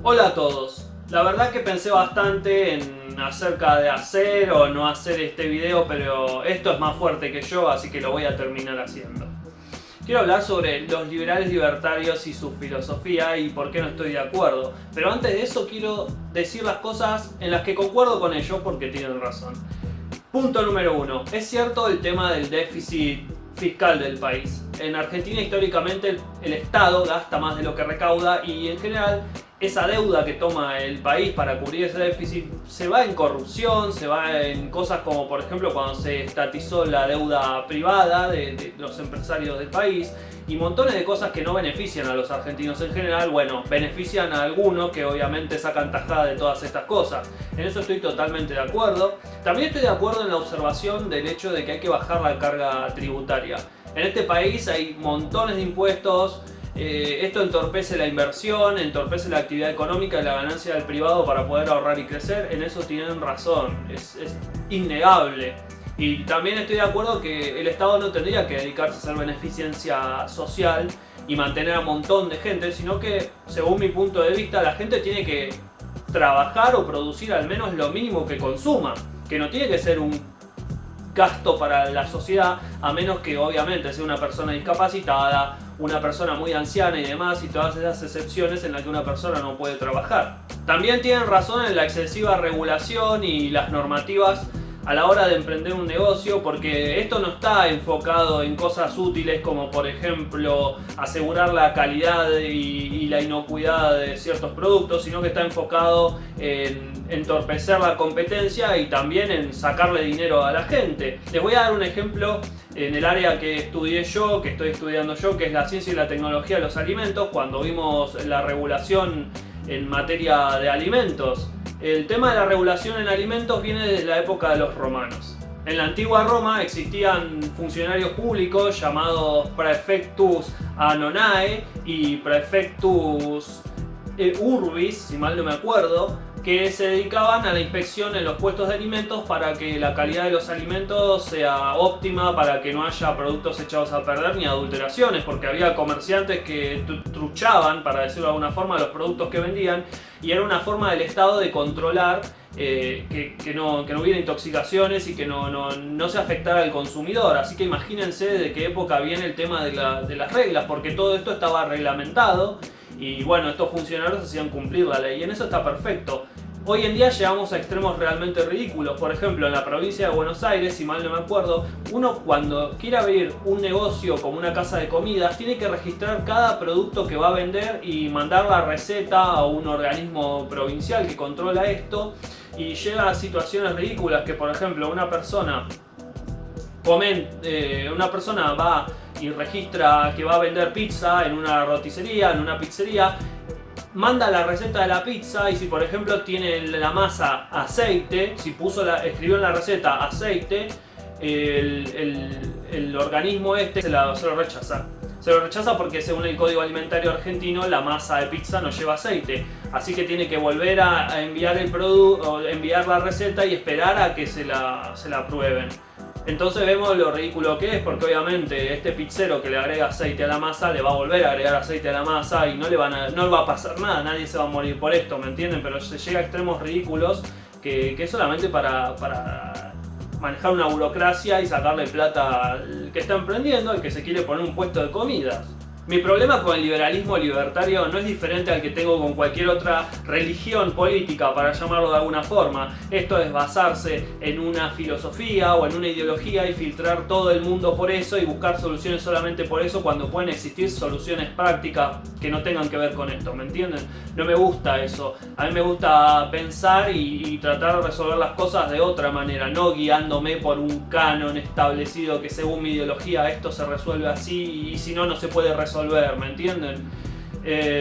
Hola a todos. La verdad que pensé bastante en acerca de hacer o no hacer este video, pero esto es más fuerte que yo, así que lo voy a terminar haciendo. Quiero hablar sobre los liberales libertarios y su filosofía y por qué no estoy de acuerdo. Pero antes de eso quiero decir las cosas en las que concuerdo con ellos porque tienen razón. Punto número 1. Es cierto el tema del déficit fiscal del país. En Argentina históricamente el Estado gasta más de lo que recauda y en general esa deuda que toma el país para cubrir ese déficit se va en corrupción, se va en cosas como por ejemplo cuando se estatizó la deuda privada de los empresarios del país y montones de cosas que no benefician a los argentinos en general, bueno, benefician a algunos que obviamente sacan tajada de todas estas cosas. En eso estoy totalmente de acuerdo. También estoy de acuerdo en la observación del hecho de que hay que bajar la carga tributaria. En este país hay montones de impuestos. Esto entorpece la inversión, entorpece la actividad económica y la ganancia del privado para poder ahorrar y crecer. En eso tienen razón, es innegable. Y también estoy de acuerdo que el Estado no tendría que dedicarse a hacer beneficencia social y mantener a un montón de gente, sino que, según mi punto de vista, la gente tiene que trabajar o producir al menos lo mínimo que consuma, que no tiene que ser un gasto para la sociedad, a menos que obviamente sea una persona discapacitada, una persona muy anciana y demás, y todas esas excepciones en las que una persona no puede trabajar. También tienen razón en la excesiva regulación y las normativas a la hora de emprender un negocio, porque esto no está enfocado en cosas útiles como por ejemplo asegurar la calidad y la inocuidad de ciertos productos, sino que está enfocado en entorpecer la competencia y también en sacarle dinero a la gente. Les voy a dar un ejemplo en el área que estudié yo, que estoy estudiando yo, que es la ciencia y la tecnología de los alimentos, cuando vimos la regulación en materia de alimentos. El tema de la regulación en alimentos viene desde la época de los romanos. En la antigua Roma existían funcionarios públicos llamados praefectus anonae y praefectus urbis, si mal no me acuerdo, que se dedicaban a la inspección en los puestos de alimentos para que la calidad de los alimentos sea óptima, para que no haya productos echados a perder ni adulteraciones, porque había comerciantes que truchaban, para decirlo de alguna forma, los productos que vendían, y era una forma del Estado de controlar que no hubiera intoxicaciones y que no se afectara al consumidor. Así que imagínense de qué época viene el tema de las reglas, porque todo esto estaba reglamentado y bueno, estos funcionarios hacían cumplir la ley y en eso está perfecto. Hoy en día llegamos a extremos realmente ridículos. Por ejemplo, en la provincia de Buenos Aires, si mal no me acuerdo, uno cuando quiere abrir un negocio como una casa de comidas tiene que registrar cada producto que va a vender y mandar la receta a un organismo provincial que controla esto, y llega a situaciones ridículas que, por ejemplo, una persona va y registra que va a vender pizza en una roticería, en una pizzería, manda la receta de la pizza y si por ejemplo tiene la masa aceite, si escribió en la receta aceite, el organismo se lo rechaza. Se lo rechaza porque según el Código Alimentario Argentino la masa de pizza no lleva aceite. Así que tiene que volver a enviar el producto, o enviar la receta y esperar a que se la aprueben. Entonces vemos lo ridículo que es, porque obviamente este pizzero que le agrega aceite a la masa le va a volver a agregar aceite a la masa y no le va a pasar nada, nadie se va a morir por esto, ¿me entienden? Pero se llega a extremos ridículos que es solamente para manejar una burocracia y sacarle plata al que está emprendiendo, al que se quiere poner un puesto de comidas. Mi problema con el liberalismo libertario no es diferente al que tengo con cualquier otra religión política, para llamarlo de alguna forma. Esto es basarse en una filosofía o en una ideología y filtrar todo el mundo por eso y buscar soluciones solamente por eso, cuando pueden existir soluciones prácticas que no tengan que ver con esto, ¿me entienden? No me gusta eso. A mí me gusta pensar y tratar de resolver las cosas de otra manera, no guiándome por un canon establecido que según mi ideología esto se resuelve así y si no, no se puede resolver, ¿me entienden?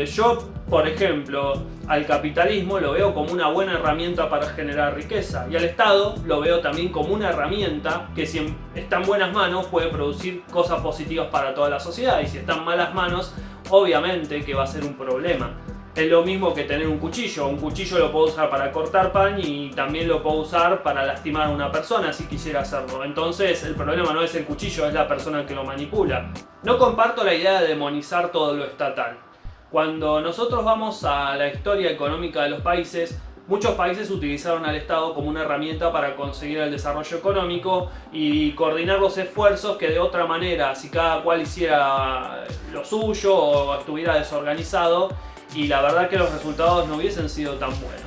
Yo, por ejemplo, al capitalismo lo veo como una buena herramienta para generar riqueza y al Estado lo veo también como una herramienta que si está en buenas manos puede producir cosas positivas para toda la sociedad y si está en malas manos obviamente que va a ser un problema. Es lo mismo que tener un cuchillo lo puedo usar para cortar pan y también lo puedo usar para lastimar a una persona si quisiera hacerlo. Entonces el problema no es el cuchillo, es la persona que lo manipula. No comparto la idea de demonizar todo lo estatal. Cuando nosotros vamos a la historia económica de los países, muchos países utilizaron al Estado como una herramienta para conseguir el desarrollo económico y coordinar los esfuerzos que de otra manera, si cada cual hiciera lo suyo o estuviera desorganizado, y la verdad que los resultados no hubiesen sido tan buenos.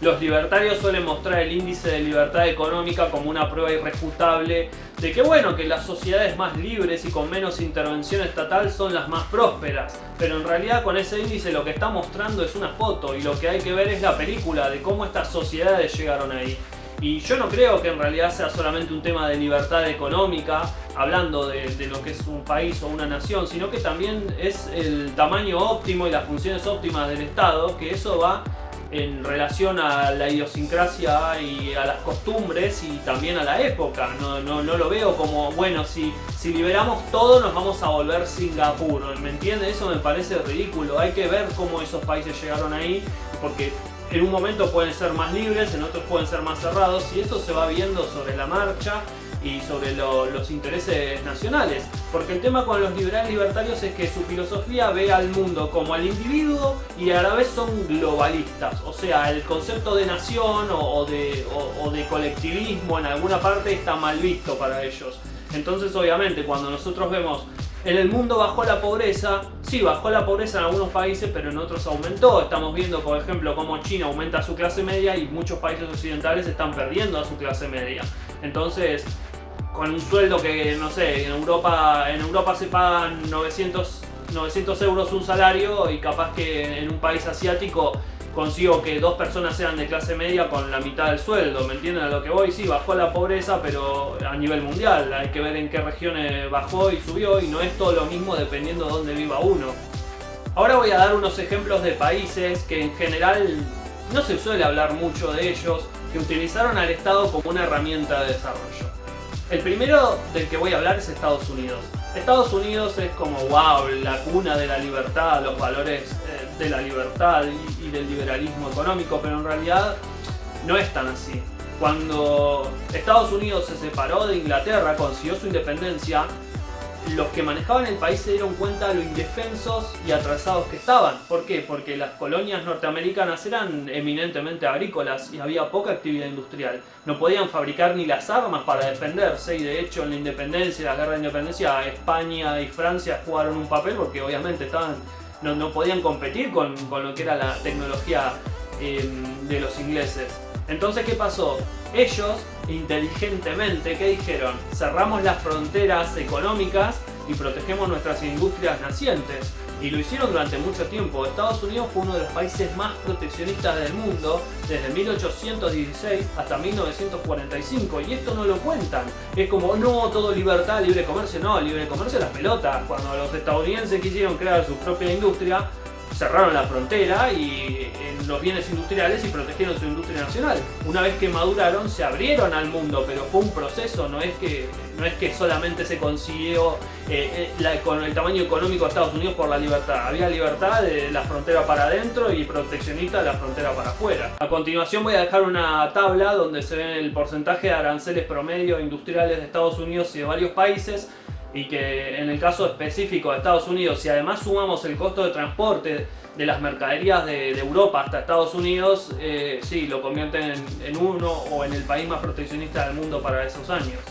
Los libertarios suelen mostrar el índice de libertad económica como una prueba irrefutable de que bueno, que las sociedades más libres y con menos intervención estatal son las más prósperas, pero en realidad con ese índice lo que está mostrando es una foto y lo que hay que ver es la película de cómo estas sociedades llegaron ahí. Y yo no creo que en realidad sea solamente un tema de libertad económica, hablando de lo que es un país o una nación, sino que también es el tamaño óptimo y las funciones óptimas del Estado, que eso va en relación a la idiosincrasia y a las costumbres y también a la época. No lo veo como, bueno, si liberamos todo nos vamos a volver Singapur, ¿me entiendes? Eso me parece ridículo. Hay que ver cómo esos países llegaron ahí, porque en un momento pueden ser más libres, en otros pueden ser más cerrados, y eso se va viendo sobre la marcha y sobre los intereses nacionales. Porque el tema con los liberales libertarios es que su filosofía ve al mundo como al individuo y a la vez son globalistas. O sea, el concepto de nación o de colectivismo en alguna parte está mal visto para ellos. Entonces, obviamente, cuando nosotros vemos en el mundo bajó la pobreza, sí, bajó la pobreza en algunos países, pero en otros aumentó. Estamos viendo, por ejemplo, cómo China aumenta su clase media y muchos países occidentales están perdiendo a su clase media. Entonces, con un sueldo que, no sé, en Europa se pagan 900 euros un salario, y capaz que en un país asiático consigo que dos personas sean de clase media con la mitad del sueldo, ¿me entienden a lo que voy? Sí, bajó la pobreza, pero a nivel mundial, hay que ver en qué regiones bajó y subió, y no es todo lo mismo dependiendo de dónde viva uno. Ahora voy a dar unos ejemplos de países que en general no se suele hablar mucho de ellos, que utilizaron al Estado como una herramienta de desarrollo. El primero del que voy a hablar es Estados Unidos. Estados Unidos es como, wow, la cuna de la libertad, los valores de la libertad y del liberalismo económico, pero en realidad no es tan así. Cuando Estados Unidos se separó de Inglaterra, consiguió su independencia, los que manejaban el país se dieron cuenta de lo indefensos y atrasados que estaban. ¿Por qué? Porque las colonias norteamericanas eran eminentemente agrícolas y había poca actividad industrial. No podían fabricar ni las armas para defenderse, y de hecho en la independencia, la guerra de independencia, España y Francia jugaron un papel porque obviamente no podían competir con lo que era la tecnología de los ingleses. Entonces, ¿qué pasó? Ellos, inteligentemente, ¿qué dijeron? Cerramos las fronteras económicas y protegemos nuestras industrias nacientes. Y lo hicieron durante mucho tiempo. Estados Unidos fue uno de los países más proteccionistas del mundo desde 1816 hasta 1945. Y esto no lo cuentan. Es como, no, todo libertad, libre comercio. No, libre comercio las pelotas. Cuando los estadounidenses quisieron crear su propia industria, cerraron la frontera y los bienes industriales y protegieron su industria nacional. Una vez que maduraron, se abrieron al mundo, pero fue un proceso, no es que solamente se consiguió con el tamaño económico de Estados Unidos por la libertad. Había libertad de la frontera para adentro y proteccionista de la frontera para afuera. A continuación voy a dejar una tabla donde se ve el porcentaje de aranceles promedio industriales de Estados Unidos y de varios países, y que en el caso específico de Estados Unidos, si además sumamos el costo de transporte de las mercaderías de Europa hasta Estados Unidos, sí, lo convierten en uno o en el país más proteccionista del mundo para esos años.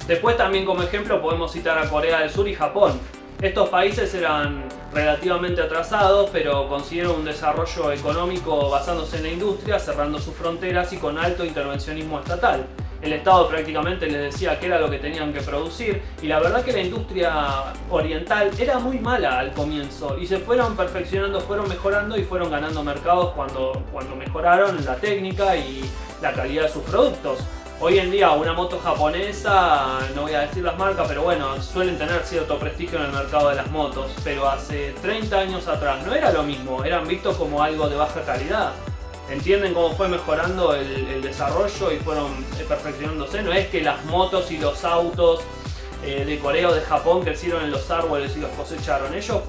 Después también como ejemplo podemos citar a Corea del Sur y Japón. Estos países eran relativamente atrasados, pero consiguieron un desarrollo económico basándose en la industria, cerrando sus fronteras y con alto intervencionismo estatal. El Estado prácticamente les decía qué era lo que tenían que producir, y la verdad que la industria oriental era muy mala al comienzo, y se fueron perfeccionando, fueron mejorando y fueron ganando mercados cuando mejoraron la técnica y la calidad de sus productos. Hoy en día una moto japonesa, no voy a decir las marcas, pero bueno, suelen tener cierto prestigio en el mercado de las motos, pero hace 30 años atrás no era lo mismo, eran vistos como algo de baja calidad. ¿Entienden cómo fue mejorando el desarrollo y fueron perfeccionándose? No es que las motos y los autos de Corea o de Japón crecieron en los árboles y los cosecharon. Ellos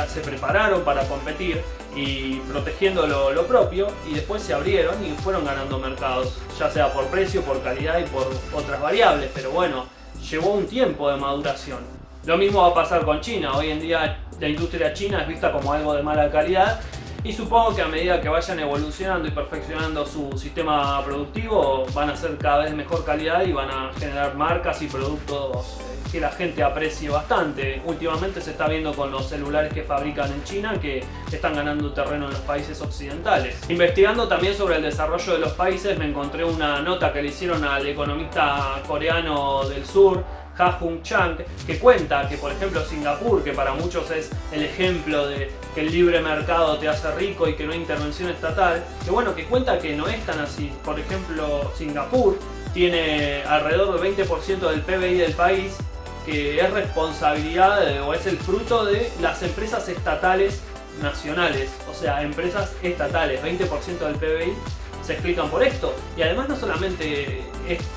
se prepararon para competir y protegiendo lo propio, y después se abrieron y fueron ganando mercados, ya sea por precio, por calidad y por otras variables. Pero bueno, llevó un tiempo de maduración. Lo mismo va a pasar con China. Hoy en día la industria china es vista como algo de mala calidad y supongo que a medida que vayan evolucionando y perfeccionando su sistema productivo van a ser cada vez mejor calidad y van a generar marcas y productos que la gente aprecie bastante. Últimamente se está viendo con los celulares que fabrican en China que están ganando terreno en los países occidentales. Investigando también sobre el desarrollo de los países me encontré una nota que le hicieron al economista coreano del sur, Ha-Joon Chang, que cuenta que por ejemplo Singapur, que para muchos es el ejemplo de que el libre mercado te hace rico y que no hay intervención estatal, que bueno, que cuenta que no es tan así. Por ejemplo, Singapur tiene alrededor del 20% del PBI del país que es responsabilidad o es el fruto de las empresas estatales nacionales, o sea, empresas estatales, 20% del PBI se explican por esto. Y además no solamente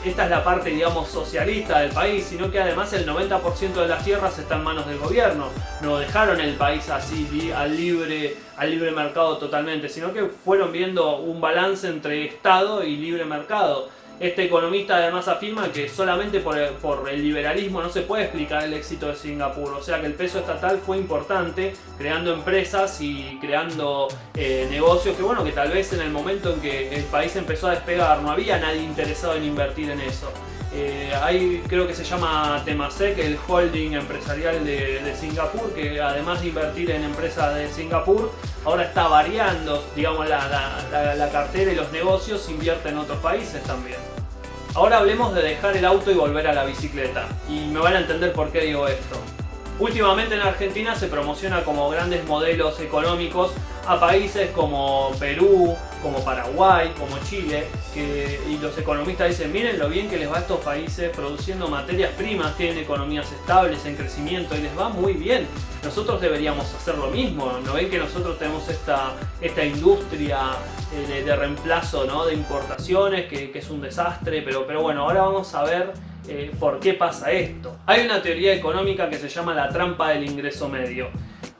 esta es la parte, digamos, socialista del país, sino que además el 90% de las tierras está en manos del gobierno. No dejaron el país así al libre mercado totalmente, sino que fueron viendo un balance entre Estado y libre mercado. Este economista además afirma que solamente por el liberalismo no se puede explicar el éxito de Singapur, o sea que el peso estatal fue importante creando empresas y creando negocios que bueno, que tal vez en el momento en que el país empezó a despegar no había nadie interesado en invertir en eso. Creo que se llama Temasek, el holding empresarial de Singapur, que además de invertir en empresas de Singapur, ahora está variando, digamos, la cartera y los negocios, invierte en otros países también. Ahora hablemos de dejar el auto y volver a la bicicleta, y me van a entender por qué digo esto. Últimamente en Argentina se promociona como grandes modelos económicos a países como Perú, como Paraguay, como Chile, y los economistas dicen, miren lo bien que les va a estos países produciendo materias primas, tienen economías estables, en crecimiento y les va muy bien. Nosotros deberíamos hacer lo mismo, ¿no ven que nosotros tenemos esta industria de reemplazo, ¿no?, de importaciones, que es un desastre, pero bueno, ahora vamos a ver por qué pasa esto. Hay una teoría económica que se llama la trampa del ingreso medio.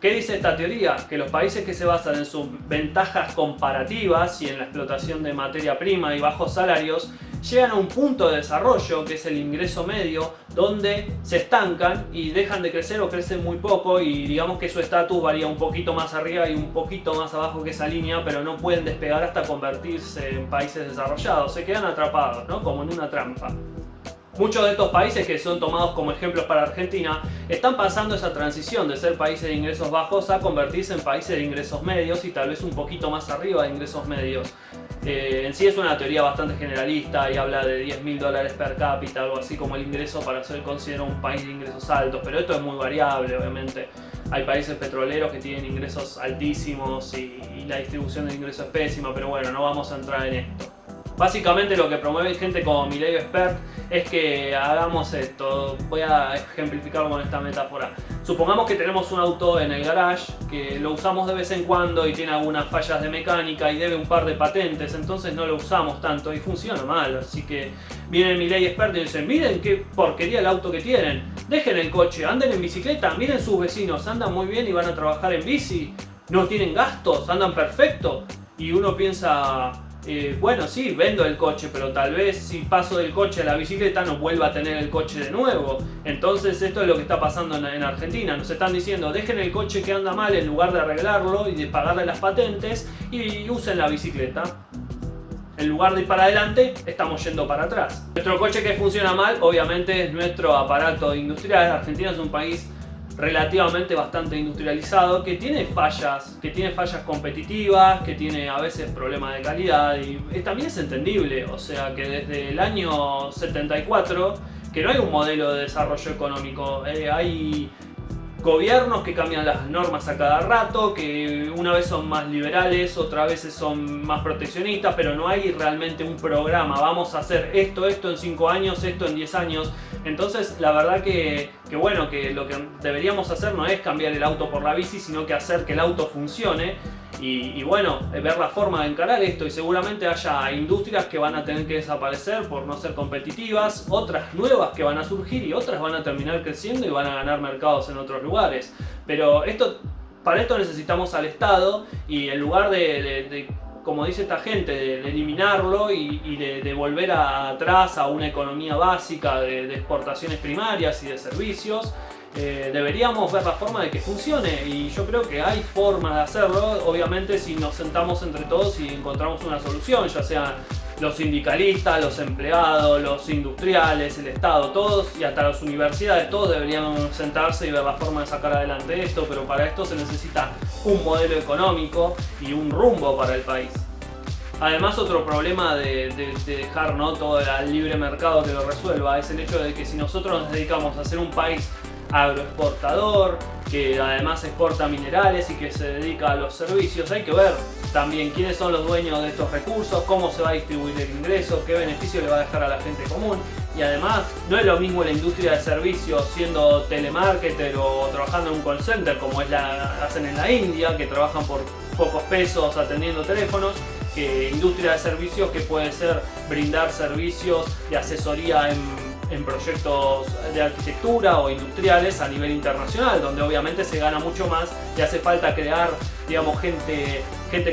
¿Qué dice esta teoría? Que los países que se basan en sus ventajas comparativas y en la explotación de materia prima y bajos salarios llegan a un punto de desarrollo que es el ingreso medio, donde se estancan y dejan de crecer o crecen muy poco y digamos que su estatus varía un poquito más arriba y un poquito más abajo que esa línea, pero no pueden despegar hasta convertirse en países desarrollados, se quedan atrapados, ¿no?, como en una trampa. Muchos de estos países que son tomados como ejemplos para Argentina están pasando esa transición de ser países de ingresos bajos a convertirse en países de ingresos medios y tal vez un poquito más arriba de ingresos medios. En sí es una teoría bastante generalista y habla de $10.000 per cápita, algo así como el ingreso para ser considerado un país de ingresos altos, pero esto es muy variable obviamente. Hay países petroleros que tienen ingresos altísimos y la distribución de ingresos es pésima, pero bueno, no vamos a entrar en esto. Básicamente lo que promueve gente como Milenio Expert es que hagamos esto. Voy a ejemplificarlo con esta metáfora. Supongamos que tenemos un auto en el garage que lo usamos de vez en cuando y tiene algunas fallas de mecánica y debe un par de patentes, entonces no lo usamos tanto y funciona mal. Así que viene Milenio Expert y dicen, miren qué porquería el auto que tienen, dejen el coche, anden en bicicleta, miren sus vecinos, andan muy bien y van a trabajar en bici, no tienen gastos, andan perfecto. Y uno piensa, bueno, sí, vendo el coche, pero tal vez si paso del coche a la bicicleta no vuelva a tener el coche de nuevo. Entonces esto es lo que está pasando en Argentina. Nos están diciendo, dejen el coche que anda mal en lugar de arreglarlo y de pagarle las patentes y usen la bicicleta. En lugar de ir para adelante, estamos yendo para atrás. Nuestro coche que funciona mal, obviamente, es nuestro aparato industrial. Argentina es un país relativamente bastante industrializado, que tiene fallas competitivas, que tiene a veces problemas de calidad y también es entendible, o sea que desde el año 74 que no hay un modelo de desarrollo económico, hay gobiernos que cambian las normas a cada rato, que una vez son más liberales, otras veces son más proteccionistas, pero no hay realmente un programa, vamos a hacer esto en 5 años, esto en 10 años. Entonces la verdad que bueno, que lo que deberíamos hacer no es cambiar el auto por la bici, sino que hacer que el auto funcione y bueno, ver la forma de encarar esto, y seguramente haya industrias que van a tener que desaparecer por no ser competitivas, otras nuevas que van a surgir y otras van a terminar creciendo y van a ganar mercados en otros lugares. Pero para esto necesitamos al Estado, y en lugar de como dice esta gente, de eliminarlo y de volver atrás a una economía básica de exportaciones primarias y de servicios. Deberíamos ver la forma de que funcione, y yo creo que hay formas de hacerlo, obviamente si nos sentamos entre todos y encontramos una solución, ya sea los sindicalistas, los empleados, los industriales, el Estado, todos, y hasta las universidades, todos deberían sentarse y ver la forma de sacar adelante esto, pero para esto se necesita un modelo económico y un rumbo para el país. Además, otro problema de dejar, ¿no?, todo el libre mercado que lo resuelva es el hecho de que si nosotros nos dedicamos a ser un país agroexportador, que además exporta minerales y que se dedica a los servicios, hay que ver también quiénes son los dueños de estos recursos, cómo se va a distribuir el ingreso, qué beneficio le va a dejar a la gente común. Y además, no es lo mismo la industria de servicios siendo telemarketer o trabajando en un call center como hacen en la India, que trabajan por pocos pesos atendiendo teléfonos, que industria de servicios que puede ser brindar servicios de asesoría en proyectos de arquitectura o industriales a nivel internacional, donde obviamente se gana mucho más y hace falta crear, digamos, gente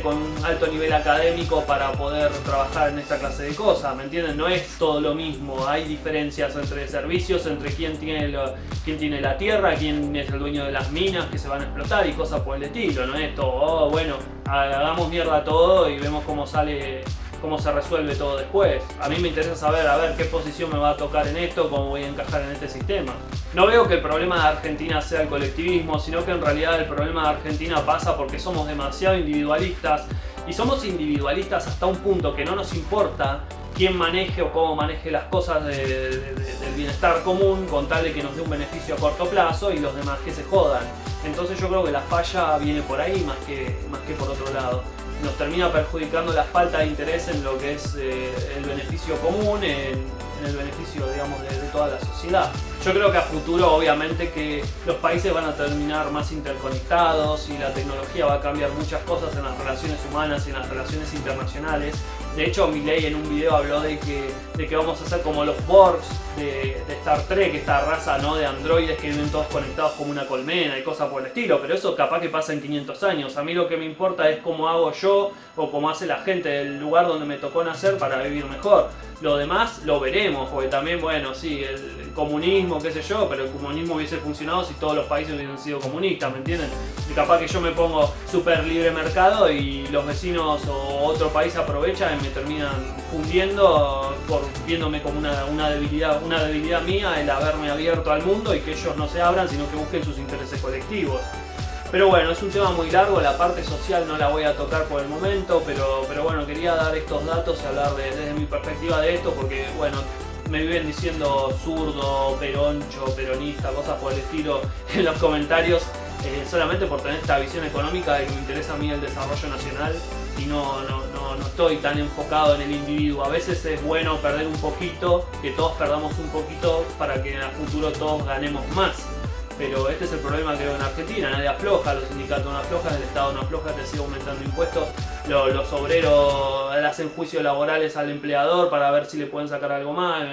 con un alto nivel académico para poder trabajar en esta clase de cosas, ¿me entienden? No es todo lo mismo, hay diferencias entre servicios, entre quién tiene la tierra, quién es el dueño de las minas que se van a explotar y cosas por el estilo, no es todo, oh, bueno, hagamos mierda todo y vemos cómo se resuelve todo después. A mí me interesa saber, a ver qué posición me va a tocar en esto, cómo voy a encajar en este sistema. No veo que el problema de Argentina sea el colectivismo, sino que en realidad el problema de Argentina pasa porque somos demasiado individualistas, y somos individualistas hasta un punto que no nos importa quién maneje o cómo maneje las cosas del bienestar común, con tal de que nos dé un beneficio a corto plazo y los demás que se jodan. Entonces yo creo que la falla viene por ahí más que por otro lado. Nos termina perjudicando la falta de interés en lo que es el beneficio común, en el beneficio, digamos, de toda la sociedad. Yo creo que a futuro, obviamente, que los países van a terminar más interconectados y la tecnología va a cambiar muchas cosas en las relaciones humanas y en las relaciones internacionales. De hecho, Milei en un video habló de que vamos a ser como los Borgs de Star Trek, esta raza, ¿no?, de androides que viven todos conectados como una colmena y cosas por el estilo, pero eso capaz que pasa en 500 años. A mí lo que me importa es cómo hago yo o cómo hace la gente del lugar donde me tocó nacer para vivir mejor. Lo demás lo veremos, porque también, bueno, sí, el comunismo, qué sé yo, pero el comunismo hubiese funcionado si todos los países hubiesen sido comunistas, ¿me entienden? Y capaz que yo me pongo súper libre mercado y los vecinos o otro país aprovechan y me terminan fundiendo por viéndome como una debilidad mía el haberme abierto al mundo y que ellos no se abran, sino que busquen sus intereses colectivos. Pero bueno, es un tema muy largo, la parte social no la voy a tocar por el momento, pero bueno, quería dar estos datos y hablar desde mi perspectiva de esto, porque bueno, me viven diciendo zurdo, peroncho, peronista, cosas por el estilo en los comentarios, solamente por tener esta visión económica de que me interesa a mí el desarrollo nacional y no estoy tan enfocado en el individuo. A veces es bueno perder un poquito, que todos perdamos un poquito para que en el futuro todos ganemos más. Pero este es el problema que veo en Argentina, nadie afloja, los sindicatos no aflojan, el Estado no afloja, te sigue aumentando impuestos, los obreros hacen juicios laborales al empleador para ver si le pueden sacar algo más,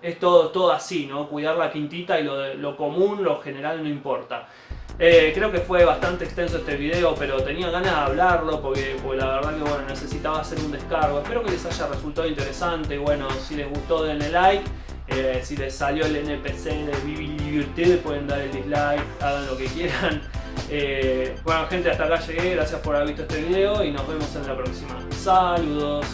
es todo así, ¿no? Cuidar la quintita y lo común, lo general no importa. Creo que fue bastante extenso este video, pero tenía ganas de hablarlo porque la verdad que bueno, necesitaba hacer un descargo. Espero que les haya resultado interesante. Bueno, si les gustó denle like. Si les salió el NPC de Vivi Liberté pueden dar el dislike, hagan lo que quieran. Bueno gente, hasta acá llegué, gracias por haber visto este video y nos vemos en la próxima. Saludos.